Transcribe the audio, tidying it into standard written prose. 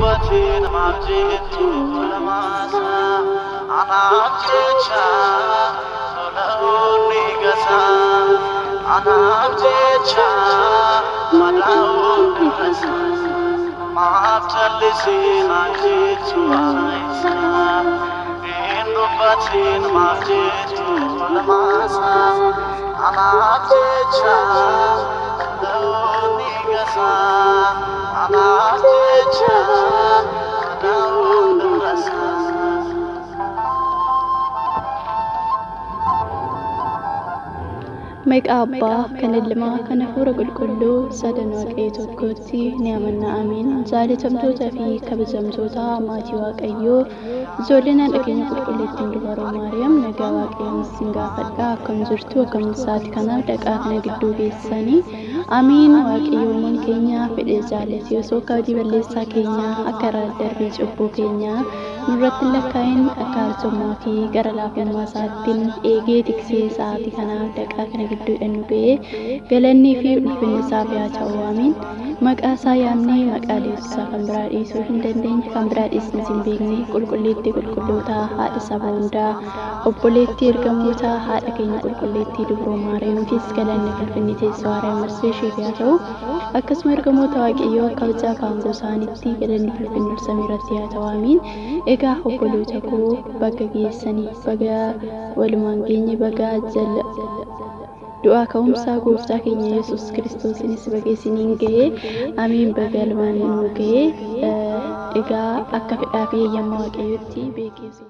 Indubatin mabjitu lamasa anabjecha solauni gasa anabjecha malauni gasa maftalisi najitu aisa Indubatin mabjitu lamasa anabjecha solauni gasa anabjecha malauni gasa Maqaa Abbaa kan Ilmaa kan Hafuura Qulqulluu sadan Waaqayyo tokkotti ni amanna amiin. Jaalatamtootaa fi kabajamtoota maatii Waaqayyoo ijoolleen haadha keenya qulqulleettiin dubaroo Maariyaam nagaa Waaqayyoon isin gaafadha. Akkam jirtu akkam isaati kanaaf dhaqaa kana gidduu keessanii amiin. Waaqayyoon keenya fedhee jaallatee osoo kaadii balleessaa keenya akka irraa darbee cubbuu keenya nurratti lakkaa'in akka arsummaa fi gara laafummaa isaattiin eegee tiksee sa'aatii kanaaf dhaqaa kana gidduu nu ga'ee galannii fi ulfinni isaaf yaa ta'u amiin. Maqaa isaa yaamnee maqaa Yesuusaa kan biraa dhiisuu hin dandeenye kan biraa dhiisnis hin beekne qulqulleettii qulqullootaa haadha saba hundaa obboleettii ergamoota haadha keenya qulqulleettii dubroo Maariyaamiifis galanni ulfinni teessoo haaraa marsee isheef yaa ta'u akkasuma ergamoota Waaqayyoo akka hojjaa kaangoo isaaniitti galanni ulfinni ol samii irratti yaa ta'u amiin. Egaa obboloota koo baga geessanii baga walumaan geenye baga jala du'aa ka'umsaa gooftaa keenya Yesuus Kiristoosinis baga isiniin ga'e amiin. Baga ilmaan nu ga'e egaa akka fedhaa fi eeyyama Waaqayyootti beekeessu.